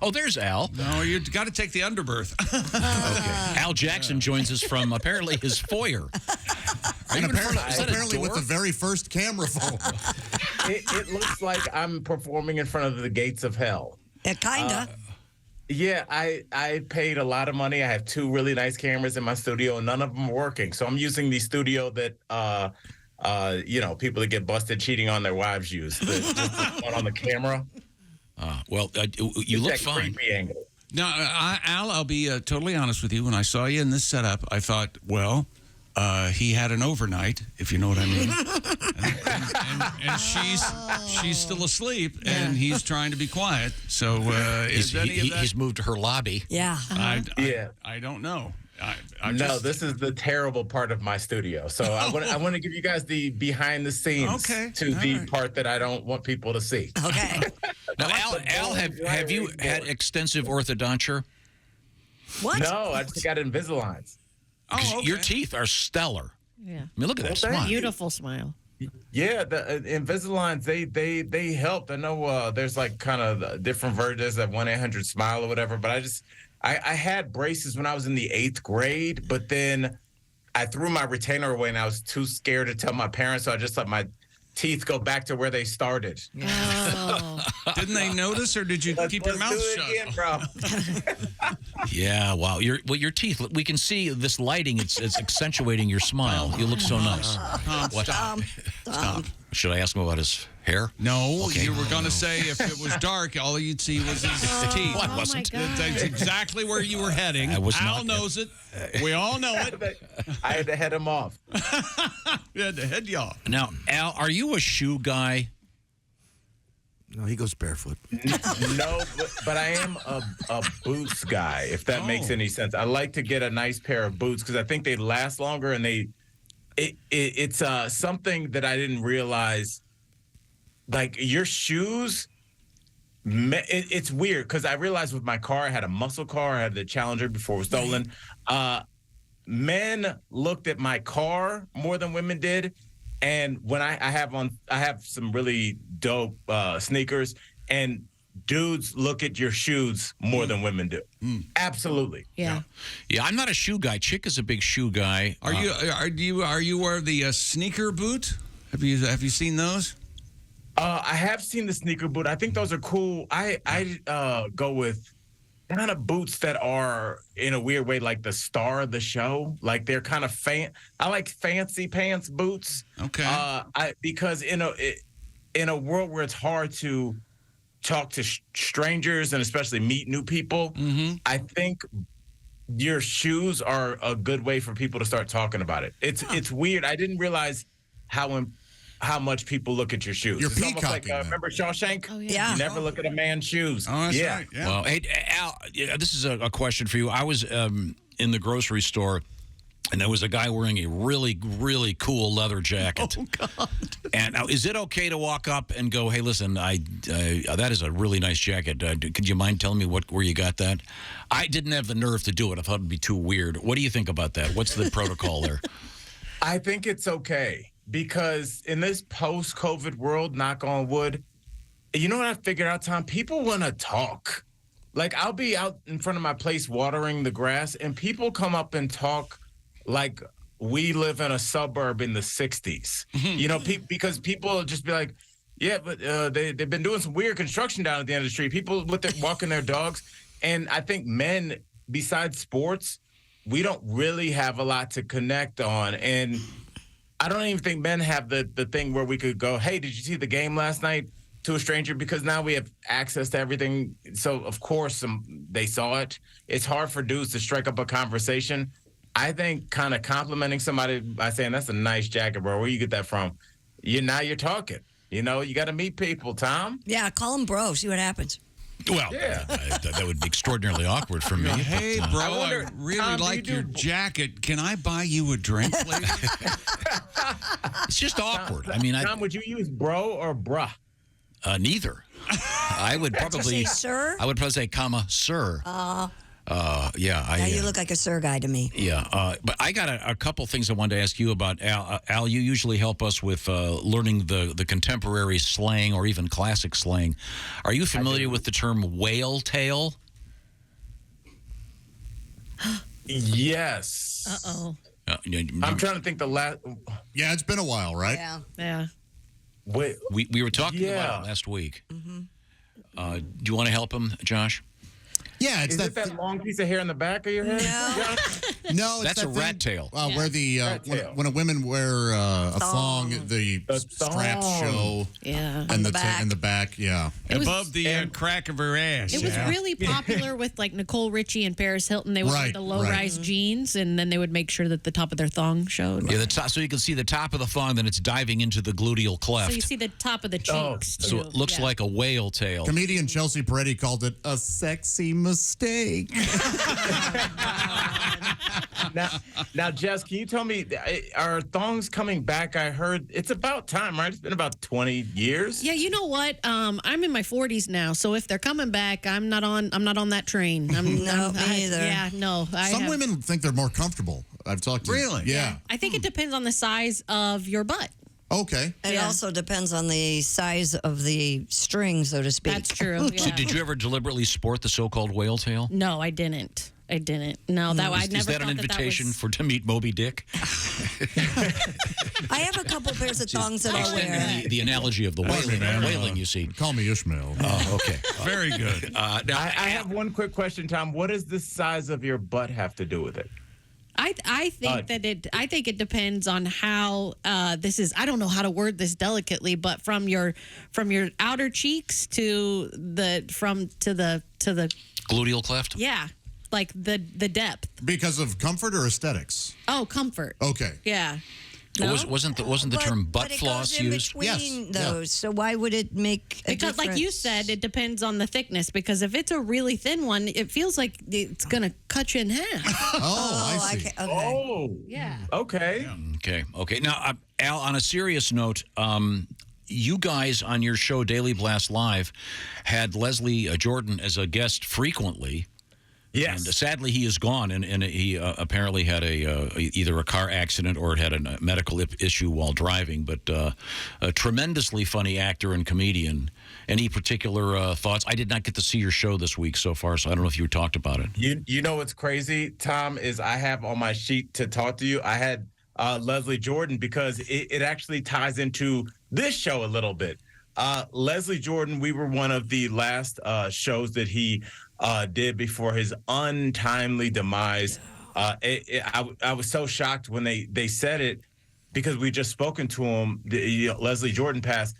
Oh, there's Al. No, you got to take the underberth. Okay. Al Jackson joins us from apparently his foyer. And is that a apparently with door? the very first camera phone. It looks like I'm performing in front of the gates of hell. Kinda. Yeah, I paid a lot of money. I have 2 really nice cameras in my studio, and none of them are working. So I'm using the studio that people that get busted cheating on their wives use. Just the one on the camera. You look that fine. creepy angle. Now, Al, I'll be totally honest with you. When I saw you in this setup, I thought, well, he had an overnight, if you know what I mean. and she's still asleep, and he's trying to be quiet. So he's moved to her lobby. Yeah. I don't know. This is the terrible part of my studio. So I want to give you guys the behind the scenes to the part that I don't want people to see. Okay. Now, Al, have you had extensive orthodonture? What? No, I just got Invisaligns. Your teeth are stellar. Yeah. I mean, look at that smile. Beautiful smile. Yeah, the Invisaligns, they helped. I know there's like kind of different versions of 1-800-SMILE or whatever, but I had braces when I was in the 8th grade, but then I threw my retainer away and I was too scared to tell my parents, so I just let my teeth go back to where they started. Oh. Didn't they notice, or did you keep your mouth shut? Again, bro. Yeah, wow. Your teeth, we can see this lighting, it's accentuating your smile. You look so nice. What? Stop. Should I ask him about his hair? No, Okay. you were going to say if it was dark, all you'd see was his teeth. Well, I wasn't. my God. That's exactly where you were heading. I was Al not. knows it. We all know it. I had to head him off. You had to head you off. Now, Al, are you a shoe guy? No, he goes barefoot. No, but I am a boots guy, if that makes any sense. I like to get a nice pair of boots because I think they last longer, and it's something that I didn't realize. Like your shoes, it's weird because I realized with my car, I had a muscle car, I had the Challenger before it was stolen. Men looked at my car more than women did. And when I have some really dope sneakers, and dudes look at your shoes more than women do. Absolutely. Yeah. Yeah, I'm not a shoe guy. Chick is a big shoe guy. Are you wear the sneaker boot? Have you seen those? I have seen the sneaker boot. I think those are cool. I go with kind of boots that are in a weird way like the star of the show. Like they're kind of I like fancy pants boots. Okay. Because in a world where it's hard to talk to strangers and especially meet new people, I think your shoes are a good way for people to start talking about it. It's weird. I didn't realize how much people look at your shoes. You're it's almost like, peacocking, remember Shawshank? Oh, yeah. You never look at a man's shoes. Oh, that's yeah. right. Yeah. Well, hey, Al, this is a question for you. I was in the grocery store, and there was a guy wearing a really, really cool leather jacket. Oh, God. And now, is it okay to walk up and go, hey, listen, that is a really nice jacket. Could you mind telling me where you got that? I didn't have the nerve to do it. I thought it'd be too weird. What do you think about that? What's the protocol there? I think it's okay because in this post-COVID world, knock on wood, you know what I figured out, Tom? People want to talk. Like, I'll be out in front of my place watering the grass, and people come up and talk like we live in a suburb in the 60s. You know, because people will just be like, yeah, but they've been doing some weird construction down at the end of the street. People walking their dogs. And I think men, besides sports, we don't really have a lot to connect on. And I don't even think men have the thing where we could go, hey, did you see the game last night, to a stranger? Because now we have access to everything. So, of course, they saw it. It's hard for dudes to strike up a conversation. I think kind of complimenting somebody by saying, that's a nice jacket, bro. Where you get that from? Now you're talking. You know, you got to meet people, Tom. Yeah, call him bro. See what happens. Well, Yeah. that would be extraordinarily awkward for me. Hey, but, bro, I wonder, I really Tom, do you like do- your jacket. Can I buy you a drink, please? it's just awkward. I mean, Tom, would you use bro or bruh? neither. I would Did you probably say sir? I would probably say, comma, sir. Yeah, you look like a Sir guy to me. Yeah, but I got a couple things I wanted to ask you about. Al, Al, you usually help us with learning the contemporary slang or even classic slang. Are you familiar with the term whale tail? Yes. Uh-oh. I'm trying to think the last. Yeah, it's been a while, right? Yeah. Yeah. Wait, We were talking about it last week. Do you want to help him, Josh? Yeah, it's is it that long piece of hair in the back of your head? No. No, it's That's that a thing, rat tail. Where the Rat when, tail. when a women wear a thong, the straps thong. show Yeah. and the the back. in the back. Yeah. was- Above the crack of her ass. It was yeah. really popular with like Nicole Richie and Paris Hilton. They would wear Right, the low-rise jeans, and then they would make sure that the top of their thong showed. Yeah, the top, so you can see the top of the thong, then it's diving into the gluteal cleft. So you see the top of the Oh, cheeks. So too. it looks Yeah. like a whale tail. Comedian Chelsea Peretti called it a sexy mistake. Now, Jess, can you tell me, are thongs coming back? I heard it's about time, right? It's been about 20 years. Yeah, you know what? I'm in my 40s now, so if they're coming back, I'm not on that train. No, me either. Yeah, no. Some women think they're more comfortable. I've talked to Really? Yeah. I think it depends on the size of your butt. Okay. It Yeah. also depends on the size of the string, so to speak. That's true. So Yeah. did you ever deliberately sport the so-called whale tail? No, I didn't. No, that I never Is that thought an invitation that was, for to meet Moby Dick? I have a couple pairs of thongs that I'll wear. The analogy of the whaling, you see. Call me Ishmael. Oh, okay. Very good. Now, I have one quick question, Tom. What does the size of your butt have to do with it? I think I think it depends on how this is. I don't know how to word this delicately, but from your outer cheeks to the gluteal cleft? yeah, like the depth. Because of comfort or aesthetics? Oh, comfort. Okay. Yeah. Or No? wasn't the term butt but it floss goes in used? between Yes, those. So why would it make a Because, like you difference? said, it depends on the thickness. Because if it's a really thin one, it feels like it's gonna cut you in half. Oh, I see. Okay. Oh, Yeah. okay. Okay. Now, Al, on a serious note, you guys on your show, Daily Blast Live, had Leslie Jordan as a guest frequently. Yes. And sadly, he is gone, and he apparently had either a car accident or had a medical issue while driving. But a tremendously funny actor and comedian. Any particular thoughts? I did not get to see your show this week so far, so I don't know if you talked about it. You know what's crazy, Tom, is I have on my sheet to talk to you, I had Leslie Jordan because it actually ties into this show a little bit. Leslie Jordan, we were one of the last shows that he did before his untimely demise. I was so shocked when they said it because we just spoken to him. Leslie Jordan passed.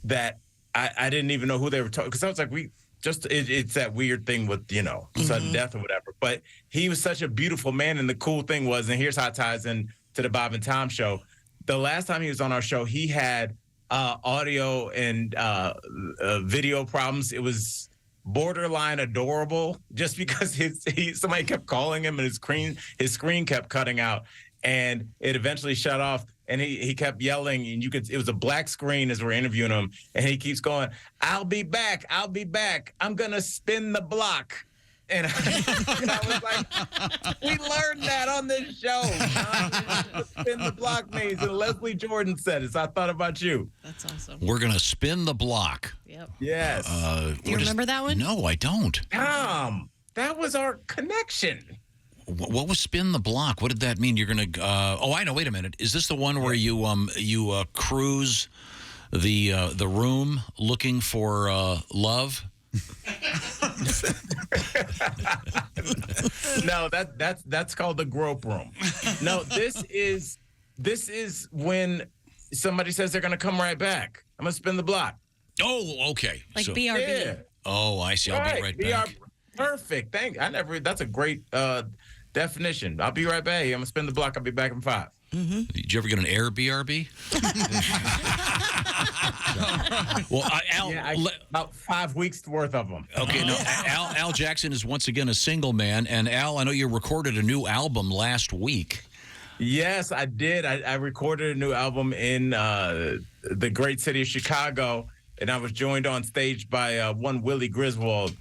That I didn't even know who they were talking, because I was like, it's that weird thing with sudden death or whatever. But he was such a beautiful man, and the cool thing was, and here's how it ties in to the Bob and Tom show. The last time he was on our show, he had audio and video problems. It was borderline adorable, just because somebody kept calling him and his screen kept cutting out, and it eventually shut off. And he kept yelling, and it was a black screen as we're interviewing him, and he keeps going, "I'll be back, I'm gonna spin the block." And I was like, we learned that on this show. Spin the block means, and Leslie Jordan said it, so I thought about you. That's awesome. We're going to spin the block. Yep. Yes. Do you remember that one? No, I don't. Tom, that was our connection. What was spin the block? What did that mean? You're going to oh, I know. Wait a minute. Is this the one where you cruise the room looking for love? No, that's called the grope room. No, this is when somebody says they're gonna come right back. I'm gonna spin the block. Oh, okay. Like So- BRB. Yeah. Oh, I see. I'll be right back. Perfect. That's a great definition. I'll be right back. I'm gonna spin the block. I'll be back in 5. Did you ever get an air BRB? Well, Al. Yeah, about 5 weeks worth of them. Okay, no. Al Jackson is once again a single man, and Al, I know you recorded a new album last week. Yes, I did. I recorded a new album in the great city of Chicago, and I was joined on stage by one Willie Griswold.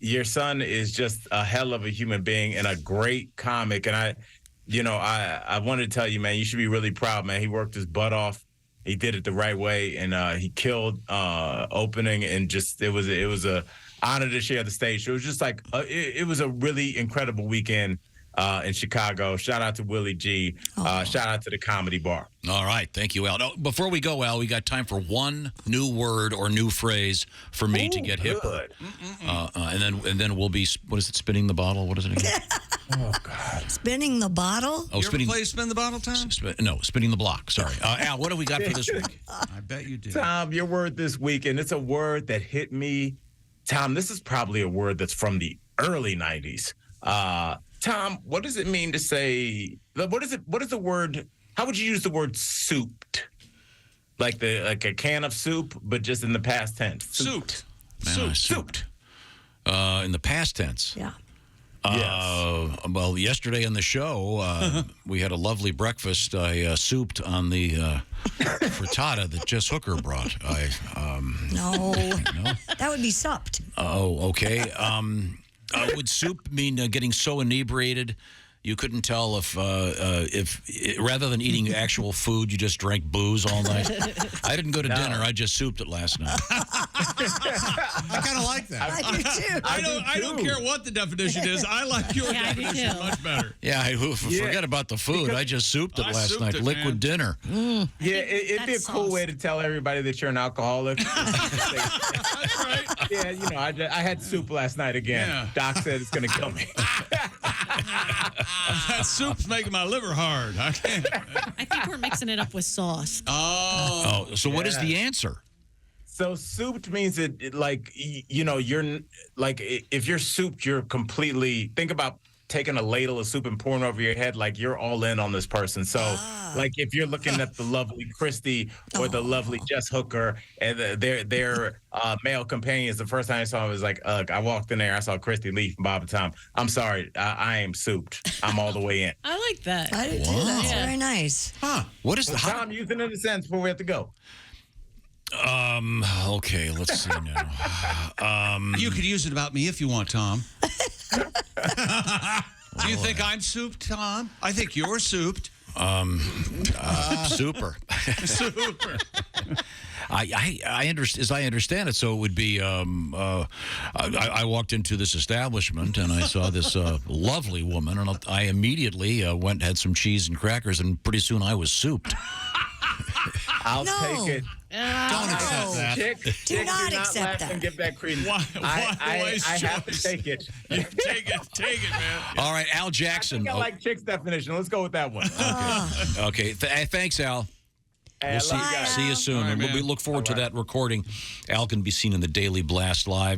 your son is just a hell of a human being and a great comic. And I wanted to tell you, man, you should be really proud, man. He worked his butt off. He did it the right way, and he killed opening. And just it was a honor to share the stage. It was just like it was a really incredible weekend in Chicago. Shout out to Willie G. Shout out to the Comedy Bar. All right. Thank you, Al. No, before we go, Al, we got time for one new word or new phrase for me to get hipper. And then we'll be, what is it, spinning the bottle? What is it again? Oh, God. Spinning the bottle? Oh, You ever play Spin the Bottle, Tom? spinning the block. Sorry. Al, what do we got for this week? I bet you do. Tom, your word this week, and it's a word that hit me. Tom, this is probably a word that's from the early 90s. Tom, what does it mean to say, what is the word, how would you use the word souped? Like a can of soup, but just in the past tense. Souped. Souped. In the past tense. Yeah. Well, yesterday on the show, we had a lovely breakfast. I souped on the frittata that Jess Hooker brought. No. That would be supped. Oh, okay. Would soup mean getting so inebriated you couldn't tell if rather than eating actual food, you just drank booze all night? I didn't go to dinner. I just souped it last night. I kind of like that. I do too. I don't care what the definition is. I like your Yeah, I do definition too. much better. Yeah, forget about the food. I just souped it I last souped night. it, Liquid dinner. Yeah, it'd be a That cool sauce. way to tell everybody that you're an alcoholic. That's right. Yeah, I had soup last night again. Yeah. Doc said it's going to kill me. That soup's making my liver hard. I can't. I think we're mixing it up with sauce. Oh. Oh, so what is the answer? So souped means you're like, if you're souped, you're completely, think about taking a ladle of soup and pouring over your head, like you're all in on this person. So like if you're looking at the lovely Christy or the lovely Jess Hooker and their male companions, the first time I saw them was like, I walked in there, I saw Christy Lee from Bob and Tom. I'm sorry, I am souped. I'm all the way in. I like that. I do too. That's Wow. very nice. What is the Tom, using it in a sense before we have to go. Okay, let's see now. You could use it about me if you want, Tom. Do you think I'm souped, Tom? I think you're souped. Super. Super. I understand, as I understand it. So it would be. I walked into this establishment and I saw this lovely woman, and I immediately went and had some cheese and crackers, and pretty soon I was souped. I'll No. take it. Don't accept that. Chick, not do accept laugh that. And give that credence. Why I have to choice? take it. Take it, man. All right, Al I Jackson. think I like Chick's definition. Let's go with that one. Okay, thanks, Al. Hey, I We'll love you guys. see you soon. All right, and we man. look forward to that recording. Al can be seen in the Daily Blast Live.